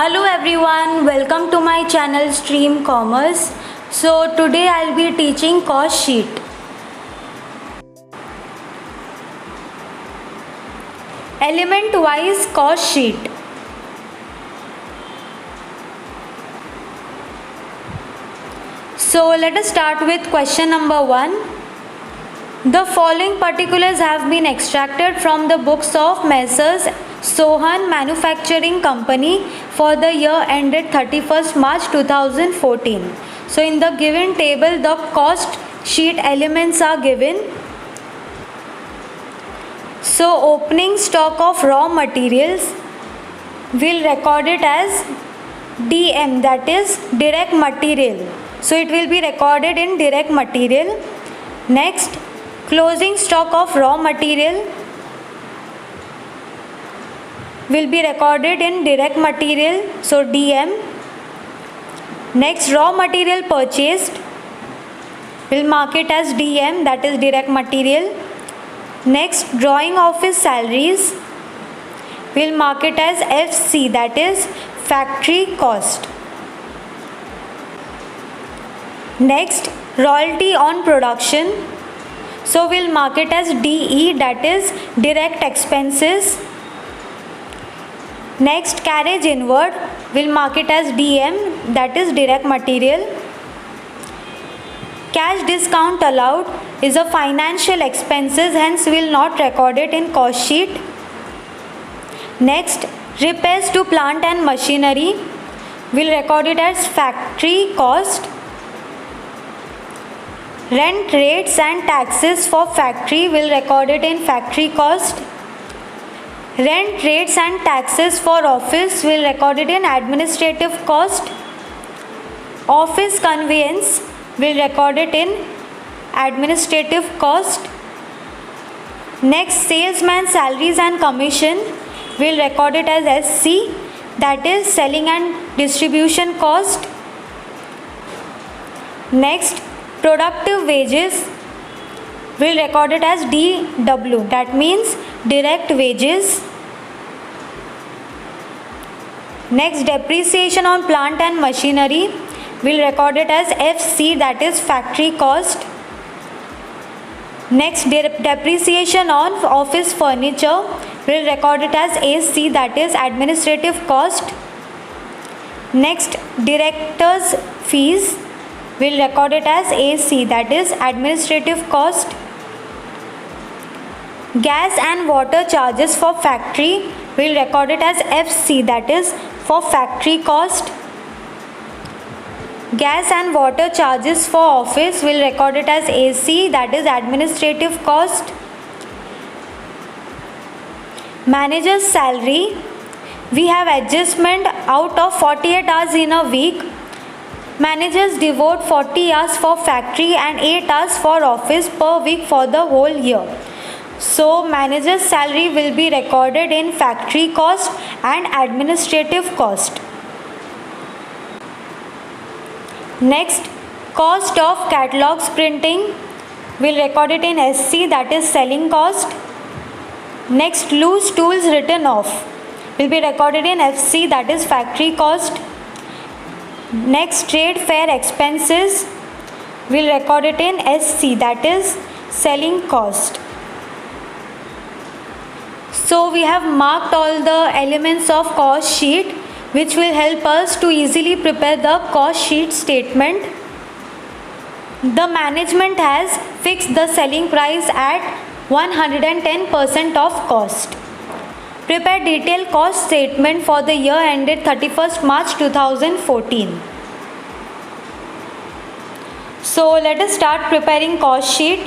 Hello everyone, welcome to my channel Stream Commerce. So today I'll be teaching cost sheet. Element wise cost sheet. So let us start with question number 1. The following particulars have been extracted from the books of Messrs. Sohan Manufacturing Company for the year ended 31st March 2014. So in the given table, the cost sheet elements are given. So opening stock of raw materials, will record it as DM, that is direct material. So it will be recorded in direct material. Next, closing stock of raw material will be recorded in direct material, so DM. Next, raw material purchased, will mark it as DM, that is direct material. Next, drawing office salaries, will mark it as FC, that is factory cost. Next, royalty on production, so we'll mark it as DE, that is direct expenses. Next, carriage inward, will mark it as DM, that is direct material. Cash discount allowed is a financial expenses, hence will not record it in cost sheet. Next, repairs to plant and machinery, will record it as factory cost. Rent rates and taxes for factory, will record it in factory cost. Rent rates and taxes for office, will record it in administrative cost. Office conveyance, will record it in administrative cost. Next, salesman salaries and commission, will record it as SC, that is selling and distribution cost. Next, productive wages, will record it as DW, that means direct wages. Next, depreciation on plant and machinery, will record it as FC, that is factory cost. Next, depreciation on office furniture, will record it as AC, that is administrative cost. Next, directors fees, will record it as AC, that is administrative cost. Gas and water charges for factory, will record it as FC, that is for factory cost. Gas and water charges for office, will record it as AC, that is administrative cost. Manager's salary, we have adjustment out of 48 hours in a week. Managers devote 40 hours for factory and 8 hours for office per week for the whole year. So manager's salary will be recorded in factory cost and administrative cost. Next, cost of catalogs printing, will record it in SC, that is selling cost. Next, loose tools written off, will be recorded in FC, that is factory cost. Next, trade fair expenses, will record it in SC, that is selling cost. So we have marked all the elements of cost sheet, which will help us to easily prepare the cost sheet statement. The management has fixed the selling price at 110% of cost. Prepare detailed cost statement for the year ended 31st March 2014. So let us start preparing cost sheet.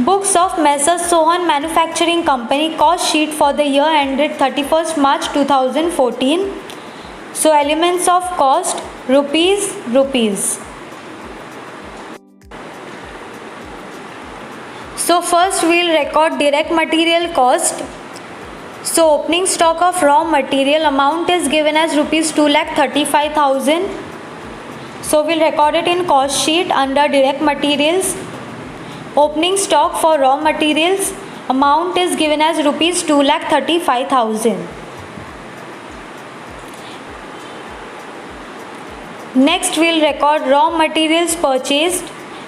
Books of Messrs. Sohan Manufacturing Company cost sheet for the year ended 31st March 2014. So elements of cost, rupees. So first we will record direct material cost. So opening stock of raw material amount is given as rupees 2,35,000. So we will record it in cost sheet under direct materials. Opening stock for raw materials amount is given as rupees 2,35,000. Next we'll record raw materials purchased.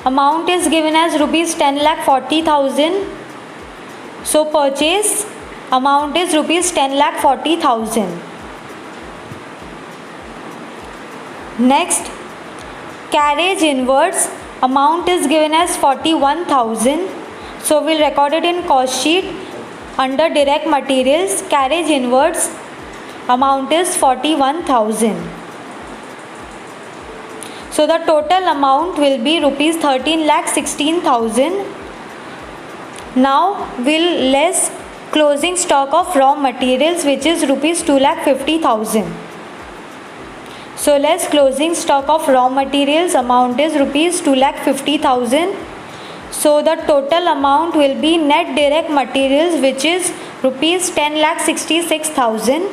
Amount is given as rupees 10,40,000. So purchase amount is rupees 10,40,000. Next, carriage inwards, amount is given as 41,000. So we'll record it in cost sheet under direct materials. Carriage inwards, amount is 41,000. So the total amount will be rupees 13,16,000. Now we'll less closing stock of raw materials, which is rupees 2,50,000. So less closing stock of raw materials, amount is rupees 2,50,000. So the total amount will be net direct materials, which is rupees 10,66,000.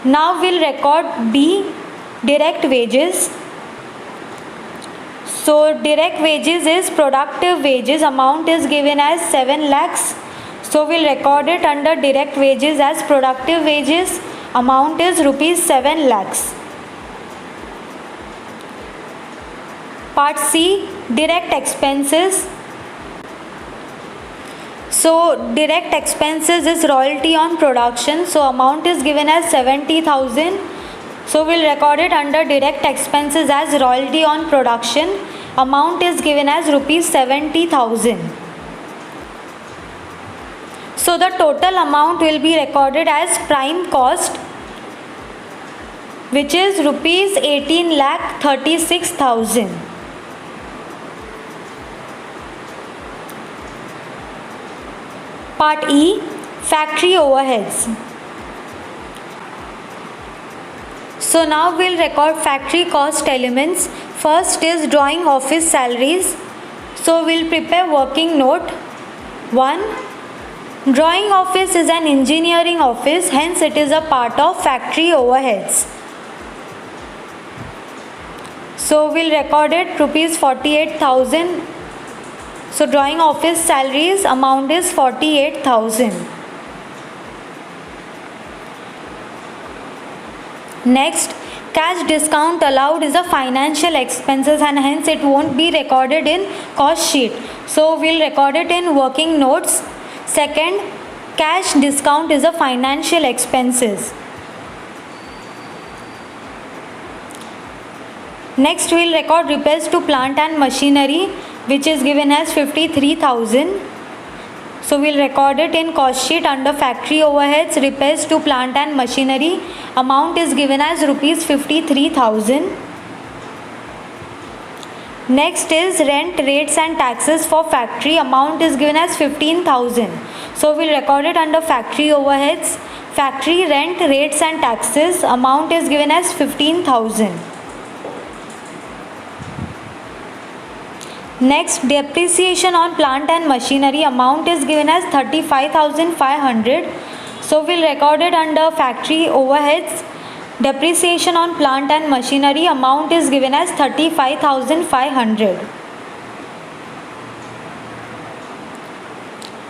Now we'll record B, direct wages. So direct wages is productive wages, amount is given as 7 lakhs. So we'll record it under direct wages as productive wages, amount is rupees 7 lakhs. Part C, direct expenses. So direct expenses is royalty on production, so amount is given as 70,000. So we'll record it under direct expenses as royalty on production, amount is given as rupees 70,000. So the total amount will be recorded as prime cost, which is rupees 18,36,000. Part E, factory overheads. So now we'll record factory cost elements. First is drawing office salaries. So we'll prepare working note. 1. Drawing office is an engineering office, hence it is a part of factory overheads. So we'll record it rupees 48,000. So drawing office salaries, amount is 48,000. Next, cash discount allowed is a financial expenses and hence it won't be recorded in cost sheet. So we'll record it in working notes. Second, cash discount is a financial expenses. Next, we'll record repairs to plant and machinery, which is given as 53,000. So we'll record it in cost sheet under factory overheads, repairs to plant and machinery, amount is given as rupees 53,000. Next is rent, rates and taxes for factory, amount is given as 15,000. So we'll record it under factory overheads, factory rent, rates and taxes, amount is given as 15,000. Next, depreciation on plant and machinery, amount is given as 35,500. So we'll record it under factory overheads. Depreciation on plant and machinery, amount is given as 35,500.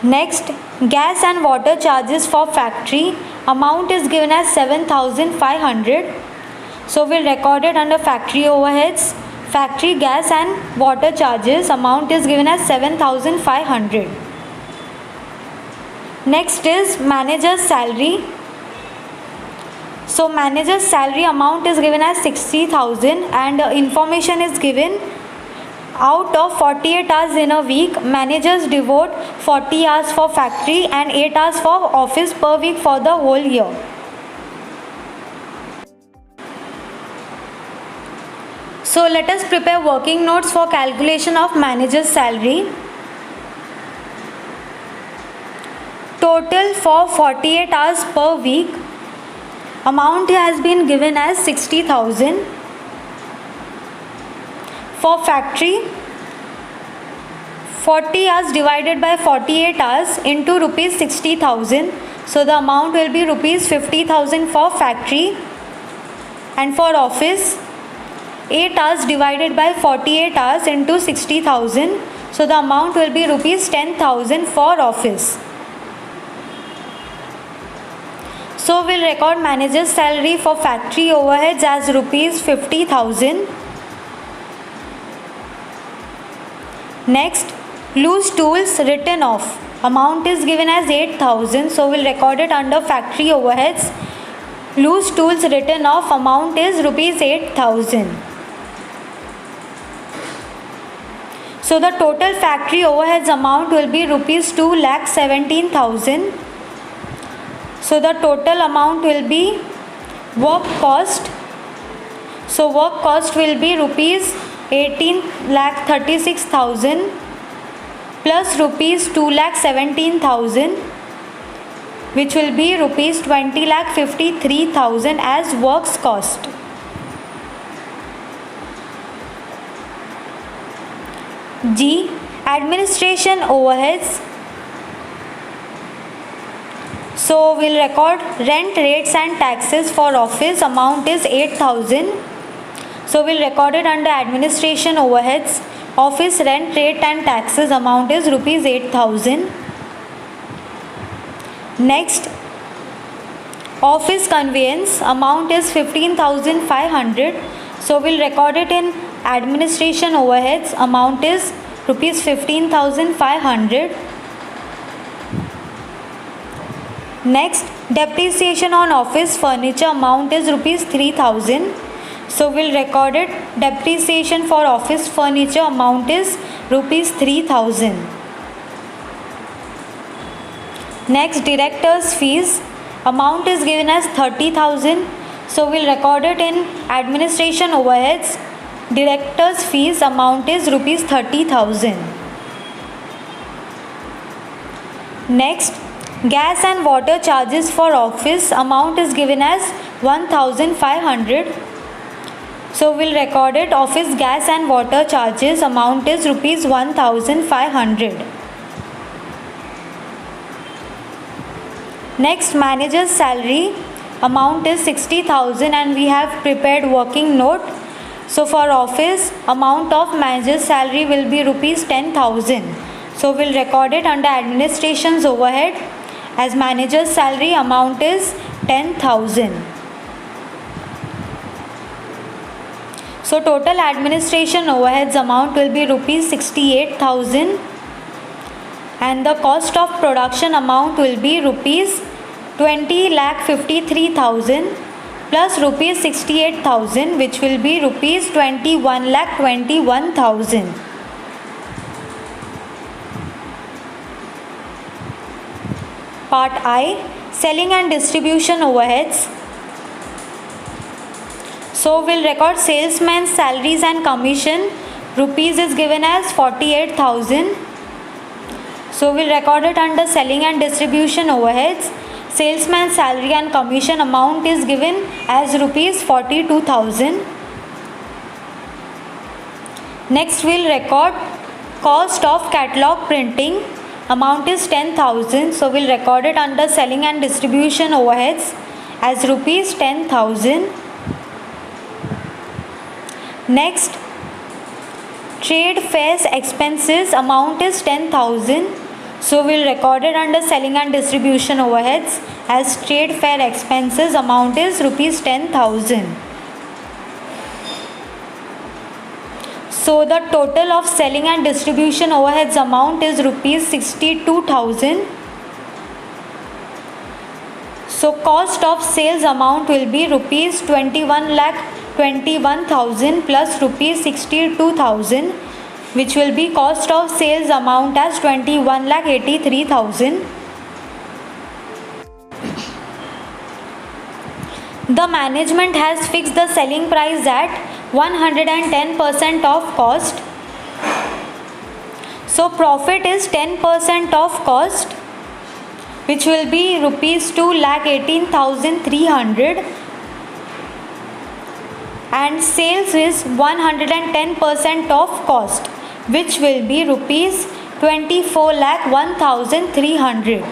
Next, gas and water charges for factory, amount is given as 7,500. So we'll record it under factory overheads. Factory gas and water charges, amount is given as 7,500. Next is manager's salary. So manager's salary amount is given as 60,000 and information is given. Out of 48 hours in a week, managers devote 40 hours for factory and 8 hours for office per week for the whole year. So let us prepare working notes for calculation of manager's salary. Total for 48 hours per week, amount has been given as 60,000. For factory, 40 hours divided by 48 hours into rupees 60,000. So the amount will be rupees 50,000 for factory. And for office, 8 hours divided by 48 hours into 60,000. So the amount will be rupees 10,000 for office. So we'll record manager's salary for factory overheads as rupees 50,000. Next, loose tools written off. Amount is given as 8,000. So we'll record it under factory overheads. Loose tools written off amount is rupees 8,000. So the total factory overheads amount will be rupees 2,17,000. So the total amount will be work cost. So work cost will be rupees 18,36,000 plus rupees 2,17,000, which will be rupees 20,53,000 as works cost. G. Administration overheads. So we'll record rent, rates and taxes for office. Amount is 8,000. So we'll record it under administration overheads. Office rent, rate and taxes amount is rupees 8,000. Next, office conveyance amount is 15,500. So we'll record it in administration overheads. Amount is rupees 15,500. Next, depreciation on office furniture amount is rupees 3,000. So we'll record it. Depreciation for office furniture amount is rupees 3,000. Next, directors fees amount is given as 30,000. So we'll record it in administration overheads. Directors fees amount is rupees 30,000. Next, gas and water charges for office amount is given as 1,500. So we'll record it. Office gas and water charges amount is rupees 1,500. Next, manager's salary amount is 60,000 and we have prepared working note. So for office, amount of manager's salary will be rupees 10,000. So we'll record it under administration's overhead as manager's salary amount is 10,000. So total administration overheads amount will be rupees 68,000 and the cost of production amount will be rupees 20,53,000 plus rupees 68,000, which will be rupees 21,21,000. Part I, selling and distribution overheads. So we'll record salesman's salaries and commission. Rupees is given as 48,000. So we'll record it under selling and distribution overheads. Salesman's salary and commission amount is given as rupees 42,000. Next, we'll record cost of catalog printing. Amount is 10,000. So we'll record it under selling and distribution overheads as rupees 10,000. Next, trade fairs expenses amount is 10,000. So we'll record it under selling and distribution overheads as trade fair expenses amount is rupees 10,000. So the total of selling and distribution overheads amount is rupees 62,000. So cost of sales amount will be rupees 21,21,000 plus rupees 62,000, which will be cost of sales amount as 21,83,000. The management has fixed the selling price at 110% of cost. So profit is 10% of cost, which will be rupees 2,18,300, and sales is 110% of cost, which will be rupees 24,01,300.